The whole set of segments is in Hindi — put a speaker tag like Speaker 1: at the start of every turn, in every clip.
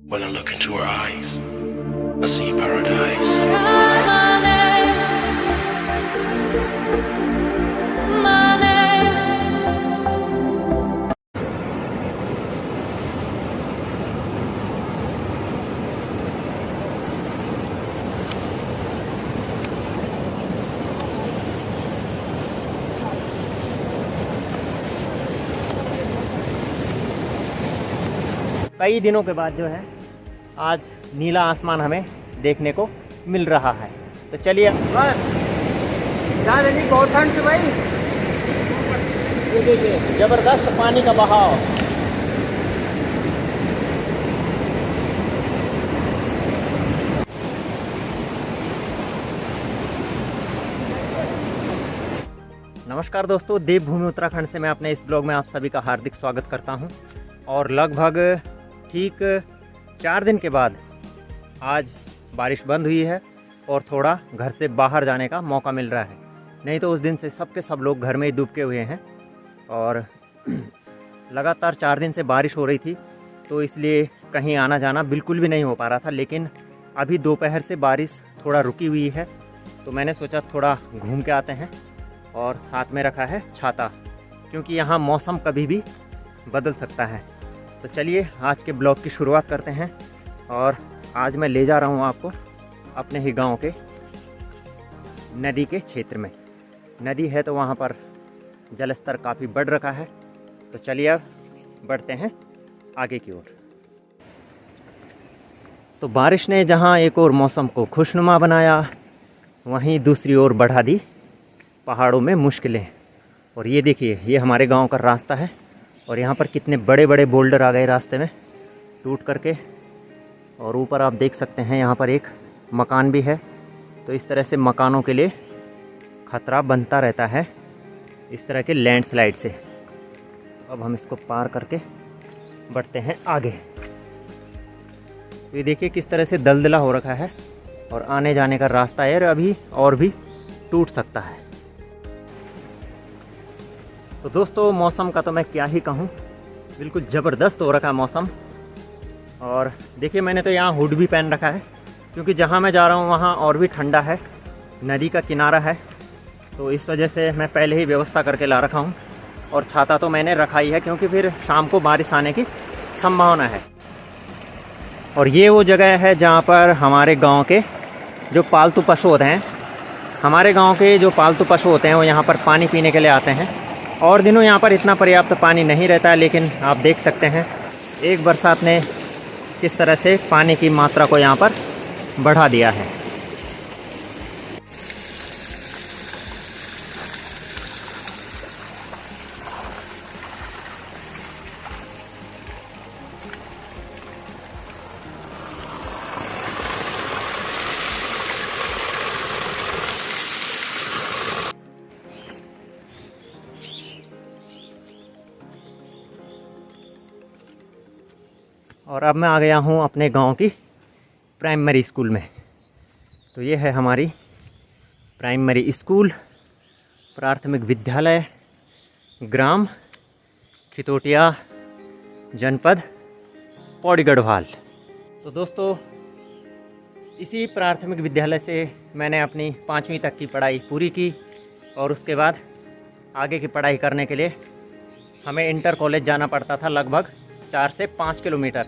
Speaker 1: When I look into her eyes, I see paradise.
Speaker 2: कई दिनों के बाद जो है आज नीला आसमान हमें देखने को मिल रहा है। तो चलिए
Speaker 3: बहुत ठंड से भाई,
Speaker 2: ये देखिए जबरदस्त पानी का बहाव। नमस्कार दोस्तों, देवभूमि उत्तराखंड से मैं अपने इस ब्लॉग में आप सभी का हार्दिक स्वागत करता हूं। और लगभग ठीक 4 दिन के बाद आज बारिश बंद हुई है और थोड़ा घर से बाहर जाने का मौका मिल रहा है। नहीं तो उस दिन से सब लोग घर में ही डूबके हुए हैं और लगातार 4 दिन से बारिश हो रही थी, तो इसलिए कहीं आना जाना बिल्कुल भी नहीं हो पा रहा था। लेकिन अभी दोपहर से बारिश थोड़ा रुकी हुई है, तो मैंने सोचा थोड़ा घूम के आते हैं। और साथ में रखा है छाता, क्योंकि यहाँ मौसम कभी भी बदल सकता है। तो चलिए आज के ब्लॉग की शुरुआत करते हैं। और आज मैं ले जा रहा हूँ आपको अपने ही गांव के नदी के क्षेत्र में। नदी है तो वहाँ पर जलस्तर काफ़ी बढ़ रखा है। तो चलिए अब बढ़ते हैं आगे की ओर। तो बारिश ने जहाँ एक और मौसम को खुशनुमा बनाया, वहीं दूसरी ओर बढ़ा दी पहाड़ों में मुश्किलें। और ये देखिए, ये हमारे गांव का रास्ता है और यहाँ पर कितने बड़े बड़े बोल्डर आ गए रास्ते में टूट करके। और ऊपर आप देख सकते हैं यहाँ पर एक मकान भी है। तो इस तरह से मकानों के लिए खतरा बनता रहता है इस तरह के लैंडस्लाइड से। अब हम इसको पार करके बढ़ते हैं आगे। तो ये देखिए किस तरह से दलदला हो रखा है और आने जाने का रास्ता है अभी और भी टूट सकता है। तो दोस्तों मौसम का तो मैं क्या ही कहूँ, बिल्कुल ज़बरदस्त हो रखा है मौसम। और देखिए मैंने तो यहाँ हुड भी पहन रखा है, क्योंकि जहाँ मैं जा रहा हूँ वहाँ और भी ठंडा है, नदी का किनारा है। तो इस वजह से मैं पहले ही व्यवस्था करके ला रखा हूँ। और छाता तो मैंने रखा ही है, क्योंकि फिर शाम को बारिश आने की संभावना है। और ये वो जगह है जहाँ पर हमारे गाँव के जो पालतू पशु होते हैं, हमारे गाँव के जो पालतू पशु होते हैं वो यहाँ पर पानी पीने के लिए आते हैं। और दिनों यहाँ पर इतना पर्याप्त पानी नहीं रहता है, लेकिन आप देख सकते हैं एक बरसात ने किस तरह से पानी की मात्रा को यहाँ पर बढ़ा दिया है। और अब मैं आ गया हूँ अपने गांव की प्राइमरी स्कूल में। तो ये है हमारी प्राइमरी स्कूल, प्राथमिक विद्यालय, ग्राम खितोटिया, जनपद पौड़ी गढ़वाल। तो दोस्तों इसी प्राथमिक विद्यालय से मैंने अपनी 5वीं तक की पढ़ाई पूरी की। और उसके बाद आगे की पढ़ाई करने के लिए हमें इंटर कॉलेज जाना पड़ता था, लगभग 4 से 5 किलोमीटर।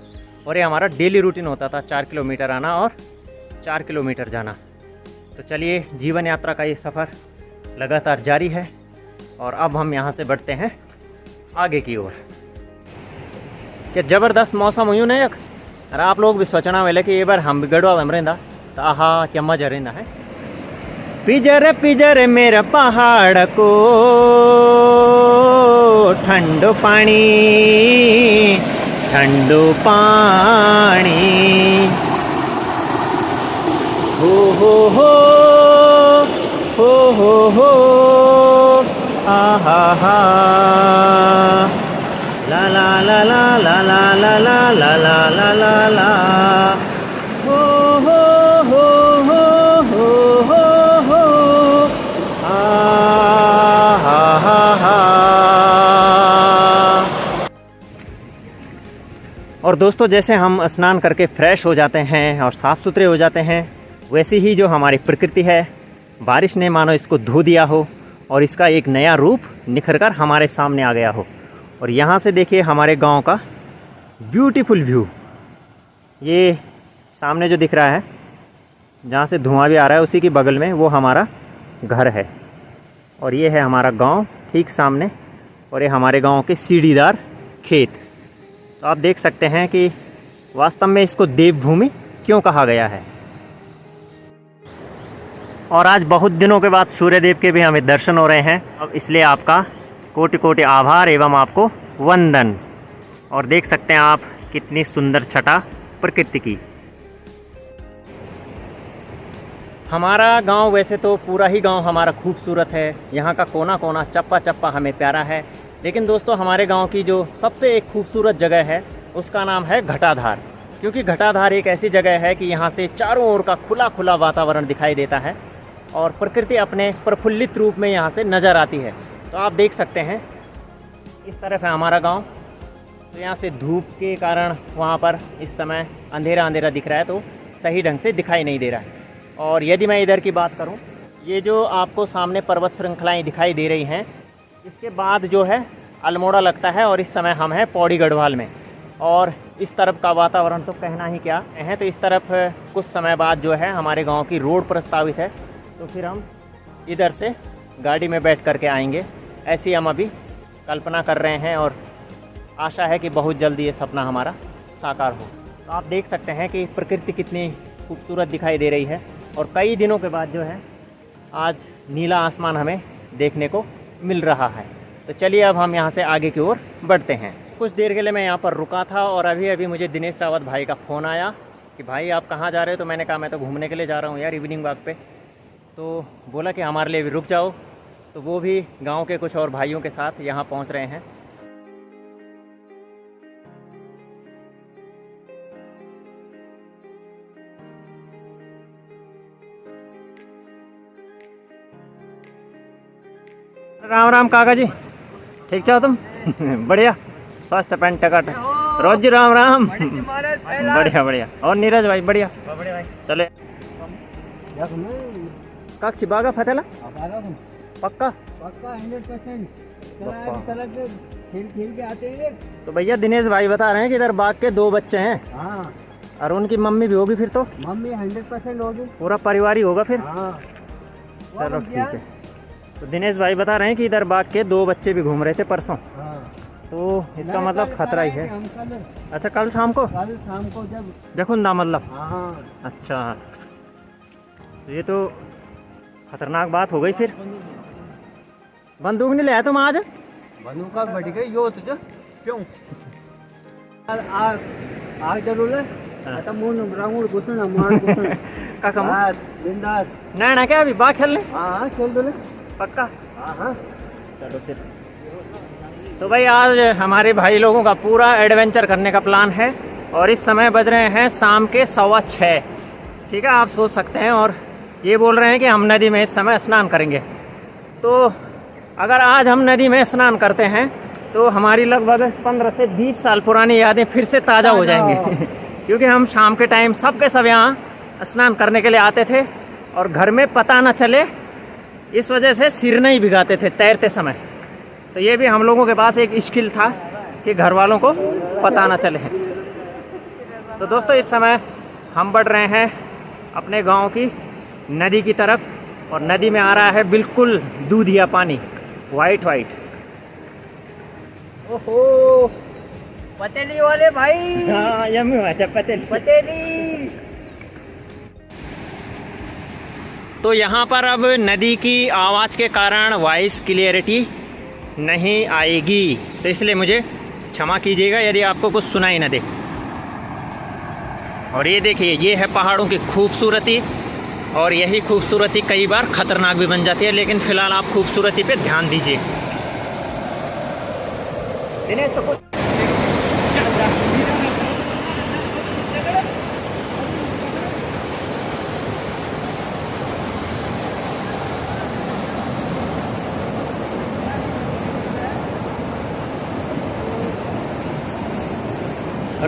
Speaker 2: और ये हमारा डेली रूटीन होता था, 4 किलोमीटर आना और 4 किलोमीटर जाना। तो चलिए जीवन यात्रा का ये सफ़र लगातार जारी है। और अब हम यहाँ से बढ़ते हैं आगे की ओर। क्या ज़बरदस्त मौसम हुई ना एक। अरे आप लोग भी सोचना वाले कि ये बार हम भी गढ़वा में रहना तो आहा क्या मजा रहना है। पिजर पिजर मेरा पहाड़ को ठंडो पानी ठंडो पानी, हो हो हो हो हो आहा हा ला ला ला ला ला ला ला ला ला ला ला ला हो हो हो हो हो हो आहा हा। और दोस्तों जैसे हम स्नान करके फ्रेश हो जाते हैं और साफ़ सुथरे हो जाते हैं, वैसे ही जो हमारी प्रकृति है, बारिश ने मानो इसको धो दिया हो और इसका एक नया रूप निखर कर हमारे सामने आ गया हो। और यहाँ से देखिए हमारे गांव का ब्यूटीफुल व्यू। ये सामने जो दिख रहा है, जहाँ से धुआं भी आ रहा है, उसी के बगल में वो हमारा घर है। और ये है हमारा गांव ठीक सामने, और ये हमारे गांव के सीढ़ीदार खेत। तो आप देख सकते हैं कि वास्तव में इसको देवभूमि क्यों कहा गया है। और आज बहुत दिनों के बाद सूर्यदेव के भी हमें दर्शन हो रहे हैं, अब इसलिए आपका कोटि कोटि आभार एवं आपको वंदन। और देख सकते हैं आप कितनी सुंदर छटा प्रकृति की। हमारा गांव वैसे तो पूरा ही गांव हमारा खूबसूरत है, यहाँ का कोना कोना चप्पा चप्पा हमें प्यारा है। लेकिन दोस्तों हमारे गांव की जो सबसे एक खूबसूरत जगह है उसका नाम है घटाधार। क्योंकि घटाधार एक ऐसी जगह है कि यहाँ से चारों ओर का खुला खुला वातावरण दिखाई देता है और प्रकृति अपने प्रफुल्लित रूप में यहाँ से नज़र आती है। तो आप देख सकते हैं इस तरफ है हमारा गांव। तो यहाँ से धूप के कारण वहाँ पर इस समय अंधेरा अंधेरा दिख रहा है, तो सही ढंग से दिखाई नहीं दे रहा है। और यदि मैं इधर की बात करूँ, ये जो आपको सामने पर्वत श्रृंखलाएँ दिखाई दे रही हैं, इसके बाद जो है अल्मोड़ा लगता है और इस समय हम हैं पौड़ी गढ़वाल में। और इस तरफ का वातावरण तो कहना ही क्या है। तो इस तरफ कुछ समय बाद जो है हमारे गांव की रोड प्रस्तावित है, तो फिर हम इधर से गाड़ी में बैठ करके आएंगे, ऐसी हम अभी कल्पना कर रहे हैं। और आशा है कि बहुत जल्दी ये सपना हमारा साकार हो। तो आप देख सकते हैं कि प्रकृति कितनी खूबसूरत दिखाई दे रही है। और कई दिनों के बाद जो है आज नीला आसमान हमें देखने को मिल रहा है। तो चलिए अब हम यहाँ से आगे की ओर बढ़ते हैं। कुछ देर के लिए मैं यहाँ पर रुका था और अभी मुझे दिनेश रावत भाई का फ़ोन आया कि भाई आप कहाँ जा रहे हो। तो मैंने कहा मैं तो घूमने के लिए जा रहा हूँ यार, इवनिंग वॉक पे। तो बोला कि हमारे लिए भी रुक जाओ। तो वो भी गांव के कुछ और भाइयों के साथ यहाँ पहुँच रहे हैं। राम राम काका जी, ठीक चाहो तुम? बढ़िया, स्वस्थ पैंट टकट। रोज जी राम राम। बढ़िया बढ़िया। और नीरज भाई बढ़िया भाई। चले कक्ष बागा फतेला पक्का
Speaker 3: 100% खेल के आते हैं।
Speaker 2: तो भैया दिनेश भाई बता रहे हैं कि इधर बाग के 2 बच्चे हैं।
Speaker 3: हाँ,
Speaker 2: और उनकी मम्मी भी होगी फिर तो?
Speaker 3: मम्मी 100% होगी।
Speaker 2: पूरा परिवार ही होगा फिर।
Speaker 3: हाँ,
Speaker 2: चलो ठीक है। तो दिनेश भाई बता रहे हैं कि इधर बाग के 2 बच्चे भी घूम रहे थे परसों।
Speaker 3: हाँ।
Speaker 2: तो इसका मतलब खतरा ही है। अच्छा, कल शाम को
Speaker 3: जब
Speaker 2: देखो ना, मतलब
Speaker 3: हाँ।
Speaker 2: अच्छा, तो ये तो खतरनाक बात हो गई फिर। बंदूक नहीं लाया तुम आज?
Speaker 3: बंदूक का बढ़ गई यो तुझे क्यों? आग जरूर है। आता मून राउंड घुसना मार घुसना
Speaker 2: काका
Speaker 3: बिंदास
Speaker 2: ना क्या अभी बाग खेलने?
Speaker 3: हाँ खेल दो
Speaker 2: पक्का।
Speaker 3: हाँ।
Speaker 2: चलो फिर। तो भाई आज हमारे भाई लोगों का पूरा एडवेंचर करने का प्लान है और इस समय बज रहे हैं शाम के 6:15। ठीक है, आप सोच सकते हैं। और ये बोल रहे हैं कि हम नदी में इस समय स्नान करेंगे। तो अगर आज हम नदी में स्नान करते हैं तो हमारी लगभग 15 से 20 साल पुरानी यादें फिर से ताज़ा हो जाएंगी। क्योंकि हम शाम के टाइम सब के सब यहाँ स्नान करने के लिए आते थे और घर में पता न चले, इस वजह से सिर नहीं भिगाते थे तैरते समय। तो ये भी हम लोगों के पास एक स्किल था कि घर वालों को पता न चले। तो दोस्तों इस समय हम बढ़ रहे हैं अपने गांव की नदी की तरफ और नदी में आ रहा है बिल्कुल दूधिया पानी, वाइट वाइट।
Speaker 3: ओहो, पतेली वाले भाई।
Speaker 2: हाँ, यम्मी अच्छा
Speaker 3: पतेली।
Speaker 2: तो यहाँ पर अब नदी की आवाज़ के कारण वॉइस क्लियरिटी नहीं आएगी, तो इसलिए मुझे क्षमा कीजिएगा यदि आपको कुछ सुनाई न दे। और ये देखिए, ये है पहाड़ों की खूबसूरती। और यही खूबसूरती कई बार खतरनाक भी बन जाती है, लेकिन फिलहाल आप खूबसूरती पे ध्यान दीजिए। दिनेश तो कुछ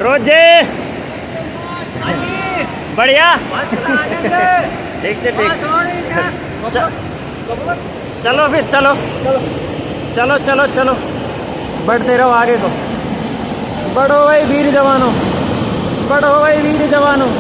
Speaker 2: रोजे बढ़िया ठीक से ठीक। चलो फिर चलो चलो चलो चलो बढ़ते रहो आगे को। बढ़ो भाई वीर जवानों, बढ़ो भाई वीर जवानों।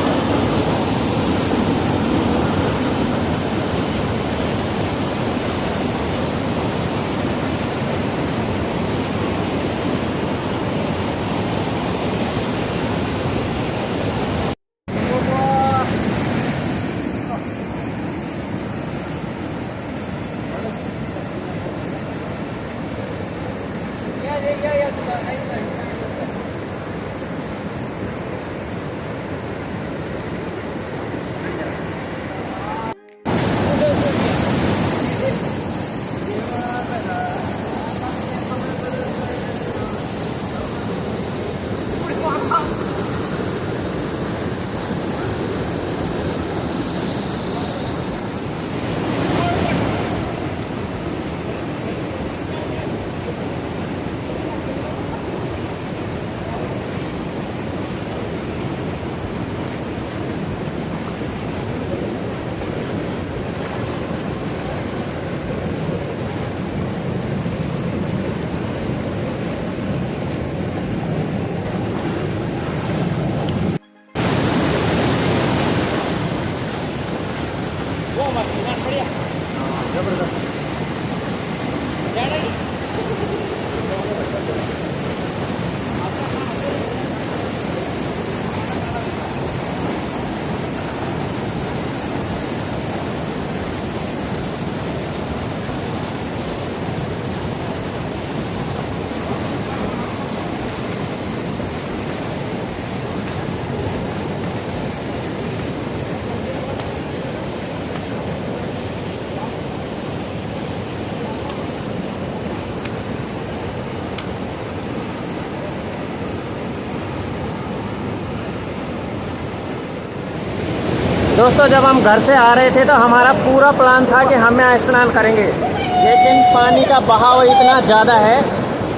Speaker 2: दोस्तों जब हम घर से आ रहे थे तो हमारा पूरा प्लान था कि हम यहाँ स्नान करेंगे, लेकिन पानी का बहाव इतना ज़्यादा है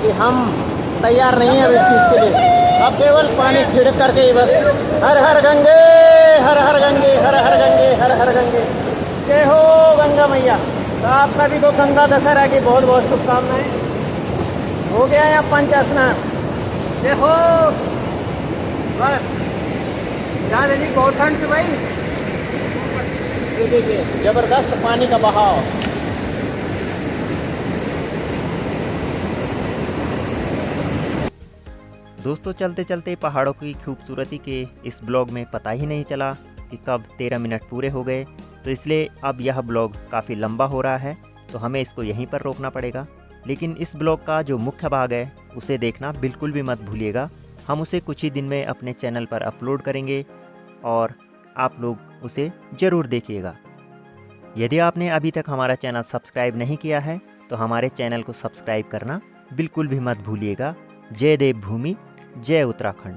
Speaker 2: कि हम तैयार नहीं है इस चीज़ के लिए। अब केवल पानी छिड़क करके ही बस हर हर गंगे हर हर गंगे हर हर गंगे हर हर गंगे जय हो गंगा मैया। तो आप सभी को गंगा दशहरा की बहुत बहुत शुभकामनाएं। हो गया यहाँ पंच स्नान। जय हो।
Speaker 3: बस यहाँ देखिए बहुत ठंड थी भाई।
Speaker 2: ये देखिए जबरदस्त पानी का बहाव। दोस्तों चलते चलते पहाड़ों की खूबसूरती के इस ब्लॉग में पता ही नहीं चला कि कब 13 मिनट पूरे हो गए, तो इसलिए अब यह ब्लॉग काफ़ी लंबा हो रहा है, तो हमें इसको यहीं पर रोकना पड़ेगा। लेकिन इस ब्लॉग का जो मुख्य भाग है उसे देखना बिल्कुल भी मत भूलिएगा। हम उसे कुछ ही दिन में अपने चैनल पर अपलोड करेंगे और आप लोग उसे ज़रूर देखिएगा। यदि आपने अभी तक हमारा चैनल सब्सक्राइब नहीं किया है तो हमारे चैनल को सब्सक्राइब करना बिल्कुल भी मत भूलिएगा। जय देवभूमि, जय उत्तराखंड।